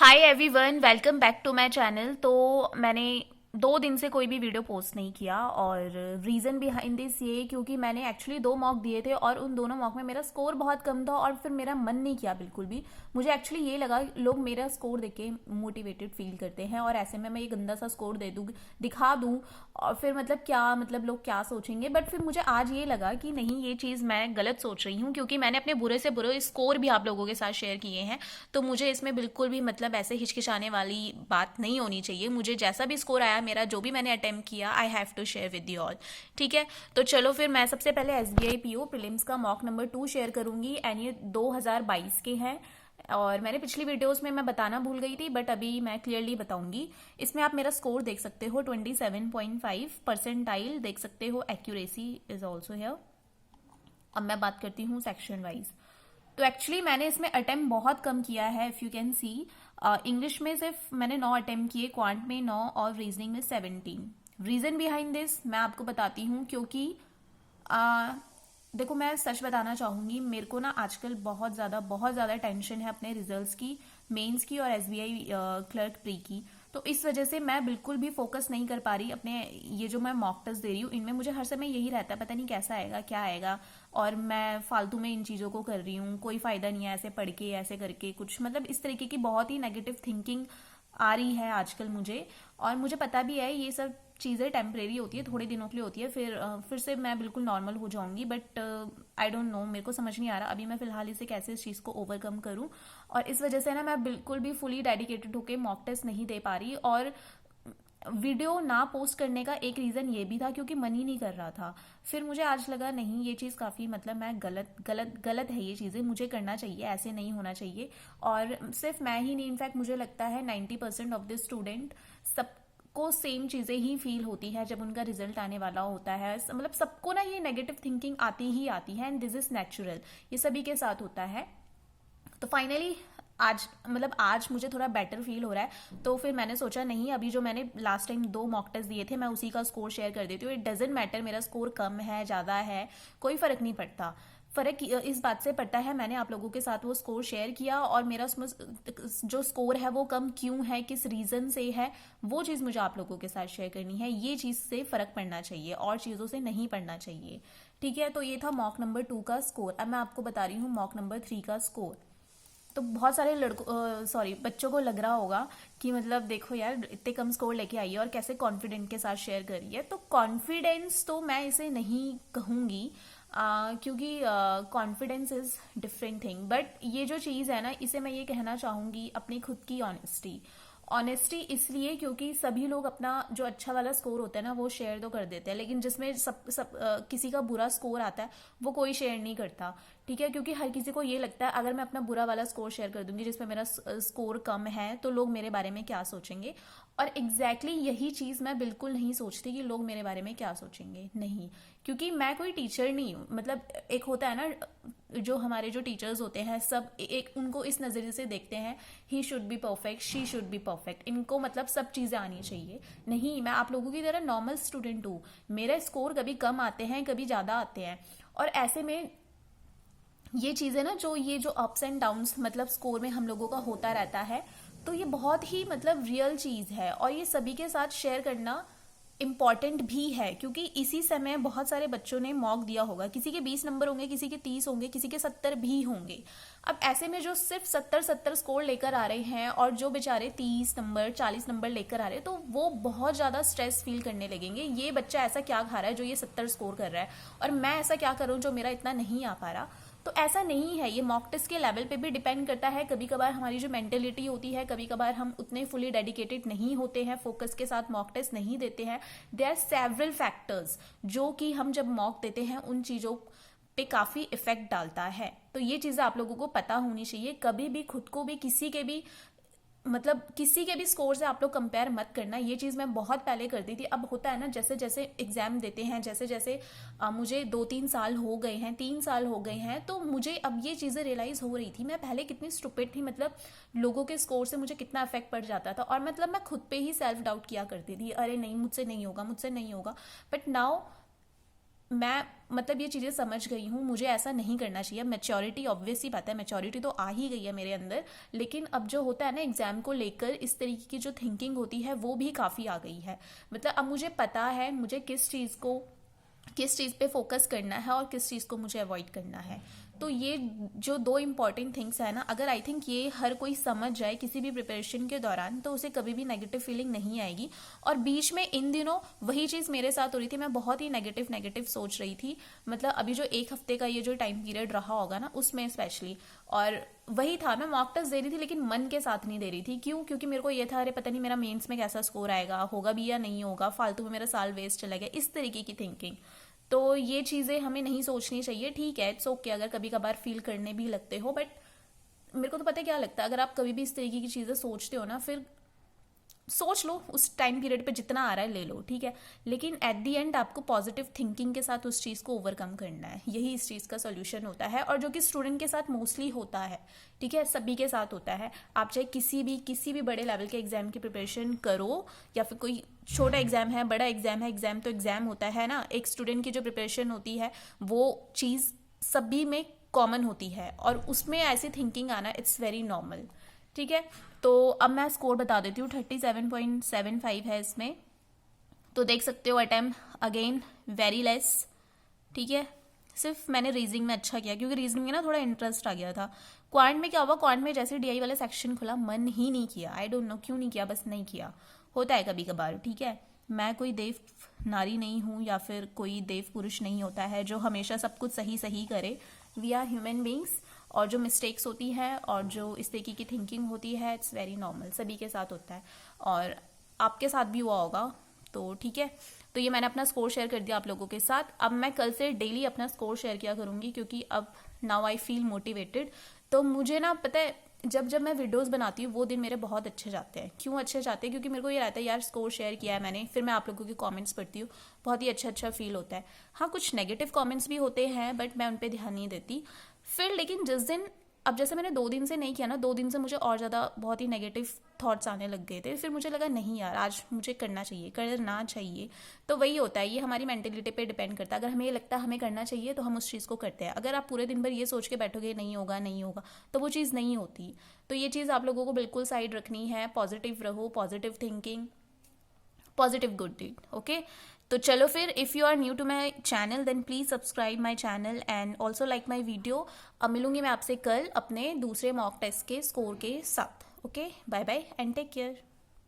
Hi everyone, welcome back to my channel. तो मैंने 2 दिन से कोई भी वीडियो पोस्ट नहीं किया और रीज़न बिहाइंड दिस ये क्योंकि मैंने एक्चुअली 2 मॉक दिए थे और उन दोनों मॉक में मेरा स्कोर बहुत कम था और फिर मेरा मन नहीं किया बिल्कुल भी। मुझे एक्चुअली ये लगा लोग मेरा स्कोर देख के मोटिवेटेड फील करते हैं और ऐसे में मैं ये गंदा सा स्कोर दे दूँ, दिखा दूँ और फिर मतलब लोग क्या सोचेंगे। बट फिर मुझे आज ये लगा कि नहीं, ये चीज़ मैं गलत सोच रही हूँ क्योंकि मैंने अपने बुरे से बुरे स्कोर भी आप लोगों के साथ शेयर किए हैं। तो मुझे इसमें बिल्कुल भी ऐसे हिचकिचाने वाली बात नहीं होनी चाहिए। मुझे जैसा भी स्कोर आया, मेरा जो भी मैंने अटेम्प्ट किया, I have to share with you all. ठीक है, तो चलो फिर मैं सबसे पहले एसबीआई पीओ प्रीलिम्स का मॉक नंबर 2 शेयर करूंगी एंड ये 2022 के हैं। और मैंने पिछली वीडियोस में मैं बताना भूल गई थी बट अभी मैं क्लियरली बताऊंगी। इसमें आप मेरा स्कोर देख सकते हो 27.5 परसेंटाइल देख सकते हो। Accuracy is also here. अब मैं बात करती हूँ सेक्शन वाइज। तो एक्चुअली मैंने इसमें अटेम्प्ट बहुत कम किया है, if you can see. English में सिर्फ मैंने 9 अटेम्प्ट किए, क्वांट में 9 और रीजनिंग में 17। रीज़न बिहाइंड दिस मैं आपको बताती हूँ क्योंकि देखो, मैं सच बताना चाहूँगी, मेरे को ना आजकल बहुत ज़्यादा टेंशन है अपने रिजल्ट्स की, मेंस की और एसबीआई क्लर्क प्री की। तो इस वजह से मैं बिल्कुल भी फोकस नहीं कर पा रही अपने ये जो मैं मॉक टेस्ट दे रही हूँ इनमें। मुझे हर समय यही रहता है, पता नहीं कैसा आएगा क्या आएगा, और मैं फालतू में इन चीज़ों को कर रही हूँ, कोई फ़ायदा नहीं है ऐसे पढ़ के ऐसे करके कुछ। इस तरीके की बहुत ही नेगेटिव थिंकिंग आ रही है आजकल मुझे। और मुझे पता भी है ये सब चीज़ें टेम्परेरी होती है, थोड़े दिनों के लिए होती है, फिर से मैं बिल्कुल नॉर्मल हो जाऊंगी। बट आई डोंट नो, मेरे को समझ नहीं आ रहा अभी मैं फ़िलहाल इसे कैसे इस चीज़ को ओवरकम करूं। और इस वजह से ना मैं बिल्कुल भी फुली डेडिकेटेड होकर मॉक टेस्ट नहीं दे पा रही। और वीडियो ना पोस्ट करने का एक रीज़न ये भी था क्योंकि मन ही नहीं कर रहा था। फिर मुझे आज लगा नहीं, ये चीज़ काफ़ी मैं गलत है, ये चीज़ें मुझे करना चाहिए, ऐसे नहीं होना चाहिए। और सिर्फ मैं ही नहीं, इनफैक्ट मुझे लगता है 90% ऑफ द स्टूडेंट सबको सेम चीज़ें ही फील होती है जब उनका रिजल्ट आने वाला होता है। सबको ना ये नेगेटिव थिंकिंग आती ही आती है एंड दिस इज़ नेचुरल, ये सभी के साथ होता है। तो फाइनली आज मुझे थोड़ा बेटर फील हो रहा है। तो फिर मैंने सोचा नहीं, अभी जो मैंने लास्ट टाइम 2 मॉक टेस्ट दिए थे मैं उसी का स्कोर शेयर कर देती हूँ। इट डजेंट मैटर मेरा स्कोर कम है ज़्यादा है, कोई फ़र्क नहीं पड़ता। फ़र्क इस बात से पड़ता है मैंने आप लोगों के साथ वो स्कोर शेयर किया और मेरा उसमें जो स्कोर है वो कम क्यों है, किस रीज़न से है, वो चीज़ मुझे आप लोगों के साथ शेयर करनी है। ये चीज़ से फ़र्क पड़ना चाहिए और चीज़ों से नहीं पड़ना चाहिए। ठीक है, तो ये था मॉक नंबर 2 का स्कोर। अब मैं आपको बता रही हूँ मॉक नंबर 3 का स्कोर। तो बहुत सारे बच्चों को लग रहा होगा कि देखो यार, इतने कम स्कोर लेके आई है और कैसे कॉन्फिडेंट के साथ शेयर कर रही है। तो कॉन्फिडेंस तो मैं इसे नहीं कहूँगी क्योंकि confidence is different thing. But ये जो चीज़ है ना, इसे मैं ये कहना चाहूँगी अपनी खुद की ऑनेस्टी। ऑनेस्टी इसलिए क्योंकि सभी लोग अपना जो अच्छा वाला स्कोर होता है ना वो शेयर तो कर देते हैं, लेकिन जिसमें किसी का बुरा स्कोर आता है वो कोई शेयर नहीं करता। ठीक है, क्योंकि हर किसी को ये लगता है अगर मैं अपना बुरा वाला स्कोर शेयर कर दूंगी जिसमें मेरा स्कोर कम है तो लोग मेरे बारे में क्या सोचेंगे। और यही चीज़ मैं बिल्कुल नहीं सोचती कि लोग मेरे बारे में क्या सोचेंगे, नहीं। क्योंकि मैं कोई टीचर नहीं हूँ। एक होता है ना, जो हमारे जो टीचर्स होते हैं सब एक उनको इस नज़रिए से देखते हैं, he should be perfect, she should be perfect, इनको सब चीज़ें आनी चाहिए। नहीं, मैं आप लोगों की तरह नॉर्मल स्टूडेंट हूँ। मेरे स्कोर कभी कम आते हैं कभी ज़्यादा आते हैं। और ऐसे में ये चीज़ें ना, ये जो अप्स एंड डाउन्स स्कोर में हम लोगों का होता रहता है, तो ये बहुत ही रियल चीज़ है और ये सभी के साथ शेयर करना इम्पॉर्टेंट भी है। क्योंकि इसी समय बहुत सारे बच्चों ने मॉक दिया होगा, किसी के 20 नंबर होंगे, किसी के 30 होंगे, किसी के 70 भी होंगे। अब ऐसे में जो सिर्फ 70 स्कोर लेकर आ रहे हैं और जो बेचारे 30 नंबर 40 नंबर लेकर आ रहे हैं, तो वो बहुत ज़्यादा स्ट्रेस फील करने लगेंगे। ये बच्चा ऐसा क्या खा रहा है जो ये 70 स्कोर कर रहा है, और मैं ऐसा क्या करूँ जो मेरा इतना नहीं आ पा रहा। तो ऐसा नहीं है, ये मॉक टेस्ट के लेवल पे भी डिपेंड करता है। कभी कभार हमारी जो मेंटेलिटी होती है, कभी कभार हम उतने फुली डेडिकेटेड नहीं होते हैं, फोकस के साथ मॉक टेस्ट नहीं देते हैं। देयर आर सेवरल फैक्टर्स जो कि हम जब मॉक देते हैं उन चीज़ों पे काफ़ी इफेक्ट डालता है। तो ये चीज़ें आप लोगों को पता होनी चाहिए। कभी भी खुद को भी किसी के भी स्कोर से आप लोग कंपेयर मत करना। ये चीज़ मैं बहुत पहले करती थी। अब होता है ना, जैसे जैसे एग्जाम देते हैं, जैसे जैसे मुझे 2-3 साल हो गए हैं, 3 साल हो गए हैं, तो मुझे अब ये चीज़ें रियलाइज़ हो रही थी। मैं पहले कितनी स्टूपिड थी, लोगों के स्कोर से मुझे कितना इफेक्ट पड़ जाता था और मैं खुद पे ही सेल्फ डाउट किया करती थी, अरे नहीं मुझसे नहीं होगा, मुझसे नहीं होगा। बट नाउ मैं मतलब ये चीज़ें समझ गई हूँ, मुझे ऐसा नहीं करना चाहिए। मैच्योरिटी, ऑब्वियस ही बात है, मैच्योरिटी तो आ ही गई है मेरे अंदर, लेकिन अब जो होता है ना एग्ज़ाम को लेकर, इस तरीके की जो थिंकिंग होती है वो भी काफ़ी आ गई है। मतलब अब मुझे पता है मुझे किस चीज़ पे फोकस करना है और किस चीज़ को मुझे अवॉइड करना है। तो ये जो दो इम्पॉर्टेंट थिंग्स है ना, अगर आई थिंक ये हर कोई समझ जाए किसी भी प्रिपरेशन के दौरान, तो उसे कभी भी नेगेटिव फीलिंग नहीं आएगी। और बीच में इन दिनों वही चीज़ मेरे साथ हो रही थी, मैं बहुत ही नेगेटिव नेगेटिव सोच रही थी। मतलब अभी जो एक हफ्ते का ये जो टाइम पीरियड रहा होगा ना, उसमें स्पेशली, और वही था, मैं मॉक टेस्ट दे रही थी लेकिन मन के साथ नहीं दे रही थी। क्यों? क्योंकि मेरे को ये था, अरे पता नहीं मेरा मेंस में कैसा स्कोर आएगा, होगा भी या नहीं होगा, फालतू में मेरा साल वेस्ट चला गया, इस तरीके की थिंकिंग। तो ये चीज़ें हमें नहीं सोचनी चाहिए। ठीक है, इट्स ओके अगर कभी कभार फील करने भी लगते हो, बट मेरे को तो पता है क्या लगता है, अगर आप कभी भी इस तरीके की चीज़ें सोचते हो ना, फिर सोच लो, उस टाइम पीरियड पे जितना आ रहा है ले लो, ठीक है, लेकिन एट दी एंड आपको पॉजिटिव थिंकिंग के साथ उस चीज़ को ओवरकम करना है। यही इस चीज़ का सोल्यूशन होता है, और जो कि स्टूडेंट के साथ मोस्टली होता है, ठीक है, सभी के साथ होता है। आप चाहे किसी भी बड़े लेवल के एग्जाम की प्रिपरेशन करो, या फिर कोई छोटा एग्जाम है, बड़ा एग्जाम है, एग्जाम तो एग्जाम होता है ना, एक स्टूडेंट की जो प्रिपरेशन होती है वो चीज़ सभी में कॉमन होती है, और उसमें ऐसी थिंकिंग आना इट्स वेरी नॉर्मल, ठीक है। तो अब मैं स्कोर बता देती हूँ, 37.75 है इसमें। तो देख सकते हो, अटेम्प्ट अगेन वेरी लेस, ठीक है। सिर्फ मैंने रीजनिंग में अच्छा किया क्योंकि रीजनिंग में ना थोड़ा इंटरेस्ट आ गया था। क्वांट में क्या हुआ, क्वांट में जैसे डीआई वाला सेक्शन खुला, मन ही नहीं किया, आई डोंट नो क्यों नहीं किया, बस नहीं किया। होता है कभी कभार, ठीक है। मैं कोई देव नारी नहीं हूँ, या फिर कोई देव पुरुष नहीं होता है जो हमेशा सब कुछ सही सही करे। वी आर ह्यूमन बींग्स, और जो मिस्टेक्स होती है और जो इस तरीके की थिंकिंग होती है, इट्स वेरी नॉर्मल, सभी के साथ होता है, और आपके साथ भी हुआ होगा। तो ठीक है, तो ये मैंने अपना स्कोर शेयर कर दिया आप लोगों के साथ। अब मैं कल से डेली अपना स्कोर शेयर किया करूँगी, क्योंकि अब नाउ आई फील मोटिवेटेड। तो मुझे ना पता है, जब जब मैं वीडियोस बनाती हूँ वो दिन मेरे बहुत अच्छे जाते हैं। क्यों अच्छे जाते हैं? क्योंकि मेरे को ये रहता है यार स्कोर शेयर किया है मैंने, फिर मैं आप लोगों के कमेंट्स पढ़ती हूँ, बहुत ही अच्छा फील होता है। हाँ, कुछ नेगेटिव कमेंट्स भी होते हैं, बट मैं उन पर ध्यान नहीं देती फिर। लेकिन जिस दिन, अब जैसे मैंने 2 दिन से नहीं किया ना, 2 दिन से मुझे और ज़्यादा बहुत ही नेगेटिव थॉट्स आने लग गए थे। फिर मुझे लगा नहीं यार, आज मुझे करना चाहिए, करना चाहिए। तो वही होता है, ये हमारी मेंटेलिटी पे डिपेंड करता है। अगर हमें ये लगता है हमें करना चाहिए तो हम उस चीज़ को करते हैं। अगर आप पूरे दिन भर ये सोच के बैठोगे नहीं होगा नहीं होगा, तो वो चीज़ नहीं होती। तो ये चीज़ आप लोगों को बिल्कुल साइड रखनी है, पॉजिटिव रहो, positive thinking, positive good deed, okay. तो चलो फिर, if you are new to my channel then please subscribe my channel and also like my video. अब मिलूंगी मैं आपसे कल अपने दूसरे मॉक टेस्ट के स्कोर के साथ। Okay, bye bye and take care.